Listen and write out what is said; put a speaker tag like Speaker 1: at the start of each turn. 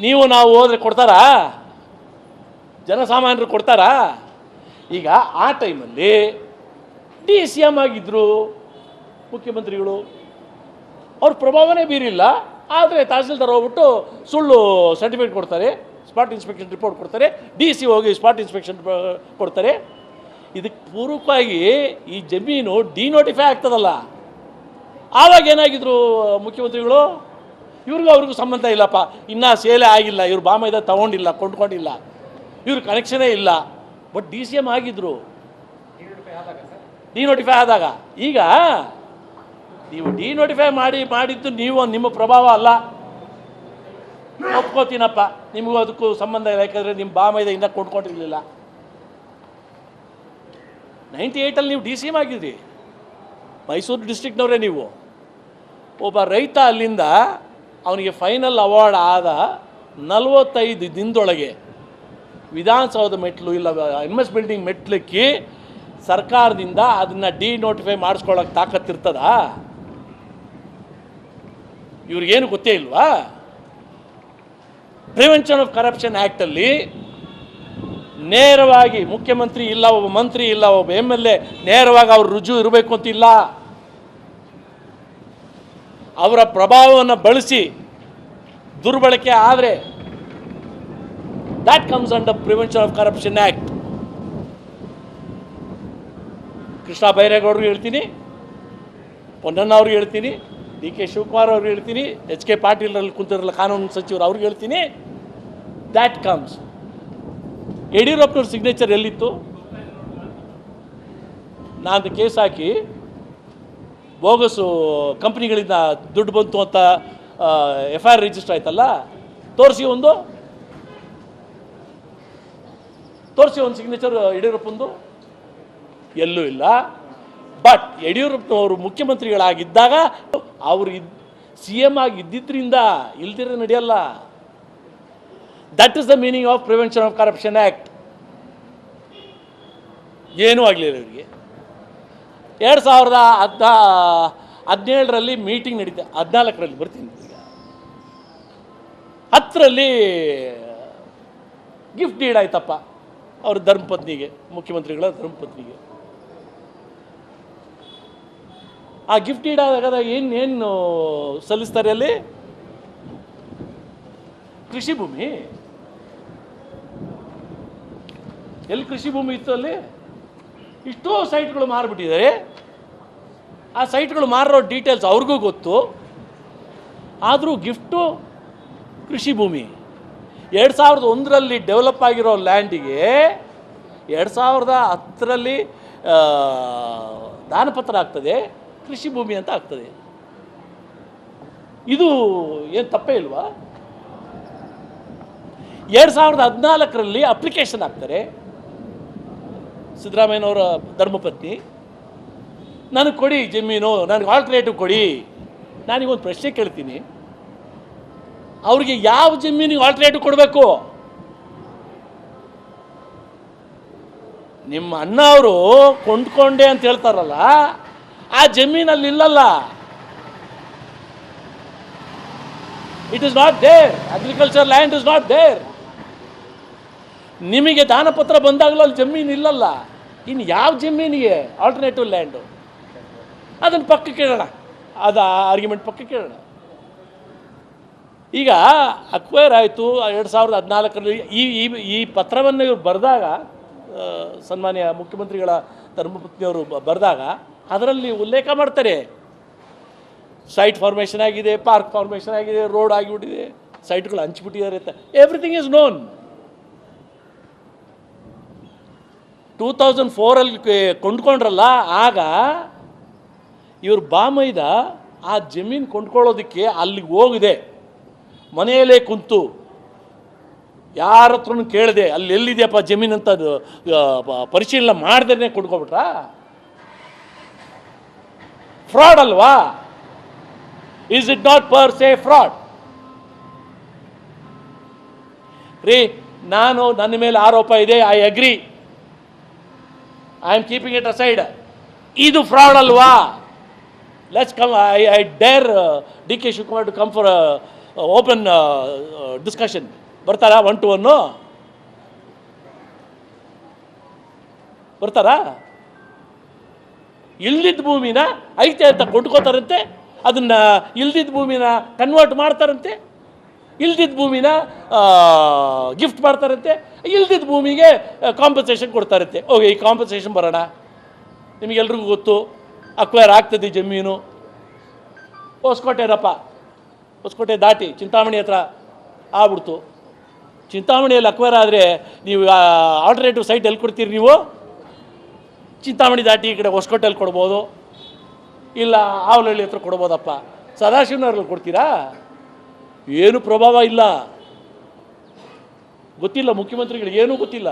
Speaker 1: ನೀವು ನಾವು ಹೋದರೆ ಕೊಡ್ತಾರಾ? ಜನಸಾಮಾನ್ಯರು ಕೊಡ್ತಾರಾ? ಈಗ ಆ ಟೈಮಲ್ಲಿ DCM ಆಗಿದ್ದರು ಮುಖ್ಯಮಂತ್ರಿಗಳು, ಅವ್ರ ಪ್ರಭಾವನೇ ಬೀರಿಲ್ಲ. ಆದರೆ ತಹಸೀಲ್ದಾರ್ ಹೋಗ್ಬಿಟ್ಟು ಸುಳ್ಳು ಸರ್ಟಿಫಿಕೇಟ್ ಕೊಡ್ತಾರೆ, ಸ್ಪಾಟ್ ಇನ್ಸ್ಪೆಕ್ಷನ್ ರಿಪೋರ್ಟ್ ಕೊಡ್ತಾರೆ, DC ಹೋಗಿ ಸ್ಪಾಟ್ ಇನ್ಸ್ಪೆಕ್ಷನ್ ಕೊಡ್ತಾರೆ. ಇದಕ್ಕೆ ಪೂರ್ವಕವಾಗಿ ಈ ಜಮೀನು ಡಿನೋಟಿಫೈ ಆಗ್ತದಲ್ಲ, ಆವಾಗ ಏನಾಗಿದ್ರು ಮುಖ್ಯಮಂತ್ರಿಗಳು? ಇವ್ರಿಗೂ ಅವ್ರಿಗೂ ಸಂಬಂಧ ಇಲ್ಲಪ್ಪ, ಇನ್ನೂ ಸೇಲೆ ಆಗಿಲ್ಲ, ಇವ್ರು ಬಾಮೈದ ತೊಗೊಂಡಿಲ್ಲ, ಕೊಂಡ್ಕೊಂಡಿಲ್ಲ, ಇವ್ರ ಕನೆಕ್ಷನೇ ಇಲ್ಲ, ಬಟ್ DCM ಆಗಿದ್ರು ಡಿನೋಟಿಫೈ ಆದಾಗ. ಈಗ ನೀವು ಡಿನೋಟಿಫೈ ಮಾಡಿದ್ದು ನೀವು, ನಿಮ್ಮ ಪ್ರಭಾವ ಅಲ್ಲ, ಒಪ್ಕೋತೀನಪ್ಪ, ನಿಮಗೂ ಅದಕ್ಕೂ ಸಂಬಂಧ ಇಲ್ಲ, ಯಾಕಂದರೆ ನಿಮ್ಮ ಬಾಮೈದ ಇನ್ನೂ ಕೊಂಡ್ಕೊಂಡಿರಲಿಲ್ಲ. 98 ನೀವು DCM ಆಗಿದ್ರಿ, ಮೈಸೂರು ಡಿಸ್ಟ್ರಿಕ್ಟ್ನವರೇ ನೀವು. ಒಬ್ಬ ರೈತ ಅಲ್ಲಿಂದ ಅವನಿಗೆ ಫೈನಲ್ ಅವಾರ್ಡ್ ಆದ 45 ದಿನದೊಳಗೆ ವಿಧಾನಸೌಧ ಮೆಟ್ಲು ಇಲ್ಲ MS ಬಿಲ್ಡಿಂಗ್ ಮೆಟ್ಲಿಕ್ಕಿ ಸರ್ಕಾರದಿಂದ ಅದನ್ನು ಡಿನೋಟಿಫೈ ಮಾಡಿಸ್ಕೊಳ್ಳೋಕೆ ತಾಕತ್ತಿರ್ತದ? ಇವ್ರಿಗೇನು ಗೊತ್ತೇ ಇಲ್ವಾ? ಪ್ರಿವೆನ್ಷನ್ ಆಫ್ ಕರಪ್ಷನ್ ಆ್ಯಕ್ಟಲ್ಲಿ ನೇರವಾಗಿ ಮುಖ್ಯಮಂತ್ರಿ ಇಲ್ಲ, ಒಬ್ಬ ಮಂತ್ರಿ ಇಲ್ಲ, ಒಬ್ಬ MLA ನೇರವಾಗಿ ಅವ್ರು ರುಜು ಇರಬೇಕು ಅಂತಿಲ್ಲ. ಅವರ ಪ್ರಭಾವವನ್ನು ಬಳಸಿ ದುರ್ಬಳಕೆ ಆದರೆ that comes under prevention of corruption act. Krishna ಬೈರೇಗೌಡರಿಗೆ ಹೇಳ್ತೀನಿ, ಪೊನ್ನಣ್ಣ ಅವ್ರಿಗೆ ಹೇಳ್ತೀನಿ, DK ಶಿವಕುಮಾರ್ ಅವ್ರಿಗೆ ಹೇಳ್ತೀನಿ, HK ಪಾಟೀಲ್ರಲ್ಲಿ ಕುಂತಿರಲ್ಲ ಕಾನೂನು ಸಚಿವರು ಅವ್ರಿಗೆ ಹೇಳ್ತೀನಿ, ದ್ಯಾಟ್ ಕಮ್ಸ್. ಯಡಿಯೂರಪ್ಪನವ್ರ ಸಿಗ್ನೇಚರ್ ಎಲ್ಲಿತ್ತು? ನಾನು ಕೇಸ್ ಹಾಕಿ ಬೋಗಸು ಕಂಪ್ನಿಗಳಿಂದ ದುಡ್ಡು ಬಂತು ಅಂತ FIR ರಿಜಿಸ್ಟರ್ ಆಯ್ತಲ್ಲ, ತೋರಿಸಿ ಒಂದು ಸಿಗ್ನೇಚರ್ ಯಡಿಯೂರಪ್ಪಂದು ಎಲ್ಲೂ ಇಲ್ಲ. ಬಟ್ ಯಡಿಯೂರಪ್ಪನವರು ಮುಖ್ಯಮಂತ್ರಿಗಳಾಗಿದ್ದಾಗ ಅವರು CM ಆಗಿ ಇದ್ದಿದ್ದರಿಂದ ಇಲ್ದಿರ ನಡೆಯಲ್ಲ. That is the meaning of prevention of corruption act. ಏನೂ ಆಗಲಿಲ್ಲ ಇವರಿಗೆ. 2017ರಲ್ಲಿ ಮೀಟಿಂಗ್ ನಡೀತಾ, 14ರಲ್ಲಿ ಬರ್ತೀನಿ, ಈಗ 10ರಲ್ಲಿ ಗಿಫ್ಟ್ ಡೀಡ್ ಆಯ್ತಪ್ಪ ಅವ್ರ ಧರ್ಮಪತ್ನಿಗೆ, ಮುಖ್ಯಮಂತ್ರಿಗಳ ಧರ್ಮಪತ್ನಿಗೆ. ಆ ಗಿಫ್ಟ್ ಡೀಡ್ ಆದಾಗ ಏನು ಸಲ್ಲಿಸ್ತಾರೆ ಅಲ್ಲಿ? ಕೃಷಿ ಭೂಮಿ. ಎಲ್ಲಿ ಕೃಷಿ ಭೂಮಿ ಇತ್ತು ಅಲ್ಲಿ? ಇಷ್ಟೋ ಸೈಟ್ಗಳು ಮಾರಿಬಿಟ್ಟಿದ್ದಾರೆ. ಆ ಸೈಟ್ಗಳು ಮಾರೋ ಡೀಟೇಲ್ಸ್ ಅವ್ರಿಗೂ ಗೊತ್ತು, ಆದರೂ ಗಿಫ್ಟು ಕೃಷಿ ಭೂಮಿ. 2001ರಲ್ಲಿ ಡೆವಲಪ್ ಆಗಿರೋ ಲ್ಯಾಂಡಿಗೆ 2010ರಲ್ಲಿ ದಾನಪತ್ರ ಆಗ್ತದೆ, ಕೃಷಿ ಭೂಮಿ ಅಂತ ಆಗ್ತದೆ. ಇದು ಏನು ತಪ್ಪೇ ಇಲ್ವಾ? 2014ರಲ್ಲಿ ಅಪ್ಲಿಕೇಶನ್ ಹಾಕ್ತಾರೆ ಸಿದ್ದರಾಮಯ್ಯನವರ ಧರ್ಮಪತ್ನಿ, ನನಗೆ ಕೊಡಿ ಜಮೀನು, ನನಗೆ ಆಲ್ಟರ್ನೇಟಿವ್ ಕೊಡಿ. ನಾನೀಗೊಂದು ಪ್ರಶ್ನೆ ಕೇಳ್ತೀನಿ, ಅವ್ರಿಗೆ ಯಾವ ಜಮೀನಿಗೆ ಆಲ್ಟರ್ನೇಟಿವ್ ಕೊಡಬೇಕು? ನಿಮ್ಮ ಅಣ್ಣ ಅವರು ಕೊಂಡ್ಕೊಂಡೆ ಅಂತ ಹೇಳ್ತಾರಲ್ಲ, ಆ ಜಮೀನಲ್ಲಿ ಇಲ್ಲಲ್ಲ, it is not there. Agriculture land is not there. ನಿಮಗೆ ದಾನಪತ್ರ ಬಂದಾಗಲೂ ಅಲ್ಲಿ ಜಮೀನು ಇಲ್ಲಲ್ಲ, ಇನ್ನು ಯಾವ ಜಮೀನಿಗೆ ಆಲ್ಟರ್ನೇಟಿವ್ ಲ್ಯಾಂಡು? ಅದನ್ನು ಪಕ್ಕಕ್ಕೆ ಕೇಳೋಣ, ಅದು ಆರ್ಗ್ಯುಮೆಂಟ್ ಪಕ್ಕಕ್ಕೆ ಕೇಳೋಣ. ಈಗ ಅಕ್ವೈರ್ ಆಯಿತು 2014ರಲ್ಲಿ. ಈ ಪತ್ರವನ್ನು ಇವರು ಬರೆದಾಗ, ಸನ್ಮಾನ್ಯ ಮುಖ್ಯಮಂತ್ರಿಗಳ ಧರ್ಮಪತ್ನಿಯವರು ಬರೆದಾಗ ಅದರಲ್ಲಿ ಉಲ್ಲೇಖ ಮಾಡ್ತಾರೆ, ಸೈಟ್ ಫಾರ್ಮೇಷನ್ ಆಗಿದೆ, ಪಾರ್ಕ್ ಫಾರ್ಮೇಷನ್ ಆಗಿದೆ, ರೋಡ್ ಆಗಿಬಿಟ್ಟಿದೆ, ಸೈಟ್ಗಳು ಹಂಚಿಬಿಟ್ಟಿದ್ದಾರೆ ಅಂತ. Everything is known. 2004ರಲ್ಲಿ ಕೊಂಡ್ಕೊಂಡ್ರಲ್ಲ, ಆಗ ಇವರು ಬಾಮೈದ ಆ ಜಮೀನು ಕೊಂಡ್ಕೊಳ್ಳೋದಕ್ಕೆ ಅಲ್ಲಿಗೆ ಹೋಗಿದೆ, ಮನೆಯಲ್ಲೇ ಕುಂತು ಯಾರ ಹತ್ರನೂ ಕೇಳಿದೆ, ಅಲ್ಲಿ ಎಲ್ಲಿದೆಯಪ್ಪ ಜಮೀನು ಅಂತ ಪರಿಶೀಲನೆ ಮಾಡ್ದೇ ಕೊಂಡ್ಕೊಬಿಟ್ರಾ? ಫ್ರಾಡ್ ಅಲ್ವಾ? Is it not per se fraud? ರೀ, ನನ್ನ ಮೇಲೆ ಆರೋಪ ಇದೆ, I agree, I am keeping it aside. ಇದು ಫ್ರಾಡ್ ಅಲ್ವಾ? Let's come, I dare DK Shivakumar to come for open discussion ಬರ್ತಾರಾ 1 to 1 ಬರ್ತಾರಾ? ಇಲ್ದಿದ್ದ ಭೂಮಿನ ಐತೆ ಅಂತ ಕೊಂಡ್ಕೋತಾರಂತೆ, ಅದನ್ನು ಇಲ್ದಿದ್ದ ಭೂಮಿನ ಕನ್ವರ್ಟ್ ಮಾಡ್ತಾರಂತೆ, ಇಲ್ದಿದ್ದ ಭೂಮಿನ ಗಿಫ್ಟ್ ಮಾಡ್ತಾರಂತೆ, ಇಲ್ದಿದ್ದ ಭೂಮಿಗೆ ಕಾಂಪನ್ಸೇಷನ್ ಕೊಡ್ತಾರಂತೆ. ಓಕೆ, ಈ ಕಾಂಪನ್ಸೇಷನ್ ಬರೋಣ. ನಿಮಗೆಲ್ರಿಗೂ ಗೊತ್ತು, ಅಕ್ವೈರ್ ಆಗ್ತದೆ ಜಮೀನು. ಹೊಸಕೋಟೆರಪ್ಪ, ಹೊಸಕೋಟೆ ದಾಟಿ ಚಿಂತಾಮಣಿ ಹತ್ರ ಆಗ್ಬಿಡ್ತು. ಚಿಂತಾಮಣಿಯಲ್ಲಿ ಅಕ್ವೈರ್ ಆದರೆ ನೀವು ಆಲ್ಟರ್ನೇಟಿವ್ ಸೈಟ್ ಎಲ್ಲಿ ಕೊಡ್ತೀರಿ ನೀವು? ಚಿಂತಾಮಣಿ ದಾಟಿ ಈ ಕಡೆ ಹೊಸಕೋಟೆಯಲ್ಲಿ ಕೊಡ್ಬೋದು, ಇಲ್ಲ ಆವಲಹಳ್ಳಿ ಹತ್ರ ಕೊಡ್ಬೋದಪ್ಪ. ಸದಾಶಿವನಗರಲ್ಲಿ ಕೊಡ್ತೀರಾ? ಏನು ಪ್ರಭಾವ ಇಲ್ಲ, ಗೊತ್ತಿಲ್ಲ ಮುಖ್ಯಮಂತ್ರಿಗಳಿಗೆ, ಏನೂ ಗೊತ್ತಿಲ್ಲ.